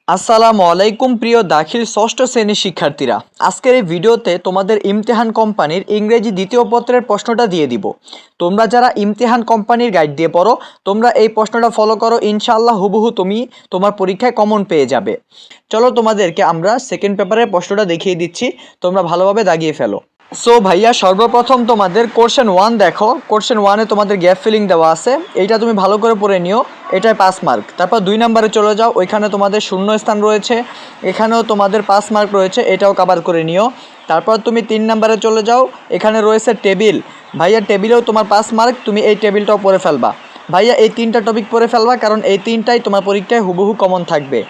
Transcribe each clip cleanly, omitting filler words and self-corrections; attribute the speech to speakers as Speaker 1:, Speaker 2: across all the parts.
Speaker 1: আসসালামু আলাইকুম প্রিয় দাখিল ষষ্ঠ শ্রেণীর শিক্ষার্থীরা, আজকের এই ভিডিওতে তোমাদের ইমতিহান কোম্পানির ইংরেজি দ্বিতীয় পত্রের প্রশ্নটা দিয়ে দিব। তোমরা যারা ইমতিহান কোম্পানির গাইড দিয়ে পড়ো, তোমরা এই প্রশ্নটা ফলো করো, ইনশাআল্লাহ হুবহু তুমি তোমার পরীক্ষায় কমন পেয়ে যাবে। চলো তোমাদেরকে আমরা সেকেন্ড পেপারের প্রশ্নটা দেখিয়ে দিচ্ছি, তোমরা ভালোভাবে দাগিয়ে ফেলো। সো ভাইয়া, সর্বপ্রথম তোমাদের কোশ্চেন 1 দেখো। কোশ্চেন 1-এ তোমাদের গ্যাপ ফিলিং দেওয়া আছে, এইটা তুমি ভালো করে পড়ে নিও, এটায় 5 মার্ক। তারপর 2 নম্বরে চলে যাও, ওইখানে তোমাদের শূন্য স্থান রয়েছে, এখানেও তোমাদের 5 মার্ক রয়েছে, এটাও কভার করে নিও। তারপর তুমি 3 নম্বরে চলে যাও, এখানে রয়েছে টেবিল। ভাইয়া টেবিলেও তোমার 5 মার্ক, তুমি এই টেবিলটাও পড়ে ফেলবা। ভাইয়া এই 3টা টপিক পড়ে ফেলবা, কারণ এই 3টাই তোমার পরীক্ষায় হুবহু কমন থাকবে।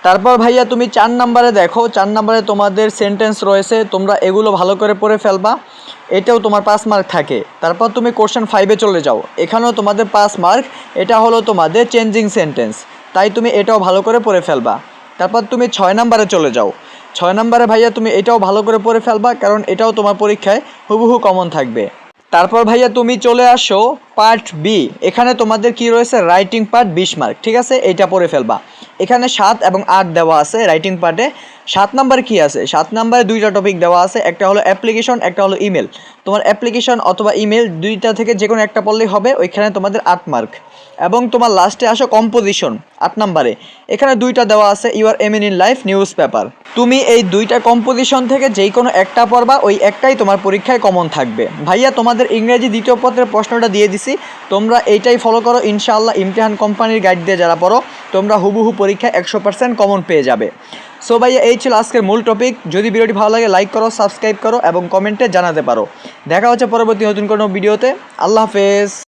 Speaker 1: তারপর ভাইয়া তুমি 4 নম্বরে দেখো, 4 নম্বরে তোমাদের সেন্টেন্স রয়েছে, তোমরা এগুলো ভালো করে পড়ে ফেলবা, এটাও তোমার 5 মার্ক থাকে। তারপর তুমি কোশ্চেন 5-এ চলে যাও, এখানেও তোমাদের 5 মার্ক, এটা হলো তোমাদের চেঞ্জিং সেন্টেন্স, তাই তুমি এটাও ভালো করে পড়ে ফেলবা। তারপর তুমি 6 নম্বরে চলে যাও, 6 নম্বরে ভাইয়া তুমি এটাও ভালো করে পড়ে ফেলবা, কারণ এটাও তোমার পরীক্ষায় হুবহু কমন থাকবে। তারপর ভাইয়া তুমি চলে আসো পার্ট বি, এখানে তোমাদের কি রয়েছে, রাইটিং পার্ট 20 মার্ক, ঠিক আছে, এইটা পড়ে ফেলবা। এখানে 7 এবং 8 দেওয়া আছে রাইটিং পার্টে। 7 নাম্বার কি আছে, 7 নাম্বারে 2টা টপিক দেওয়া আছে, একটা হলো অ্যাপ্লিকেশন, একটা হলো ইমেল। তোমার অ্যাপ্লিকেশন অথবা ইমেল দুইটা থেকে যে কোনো একটা পড়লেই হবে, ওইখানে তোমাদের 8 মার্ক। এবং তোমার লাস্টে আসো কম্পোজিশন 8 নাম্বারে, এখানে 2টা দেওয়া আছে, your aim in life newspaper. তুমি এই 2টা কম্পোজিশন থেকে যেই কোনো একটা পড়বা, ওই একটাই তোমার পরীক্ষায় কমন থাকবে। ভাইয়া তোমাদের ইংরেজি দ্বিতীয় পত্রের প্রশ্নটা দিয়ে দিছি, তোমরা এইটাই ফলো করো, ইনশাআল্লাহ ইমতিহান কোম্পানির গাইড দিয়ে যারা পড়ো, তোমরা হুবহু পরীক্ষায় 100% কমন পেয়ে যাবে। সো ভাইয়া, এই ছিল আজকের মূল টপিক। যদি ভিডিওটি ভালো লাগে লাইক করো, সাবস্ক্রাইব করো এবং কমেন্টে জানাতে পারো। দেখা হচ্ছে পরবর্তী নতুন কোনো ভিডিওতে। আল্লাহ হাফেজ।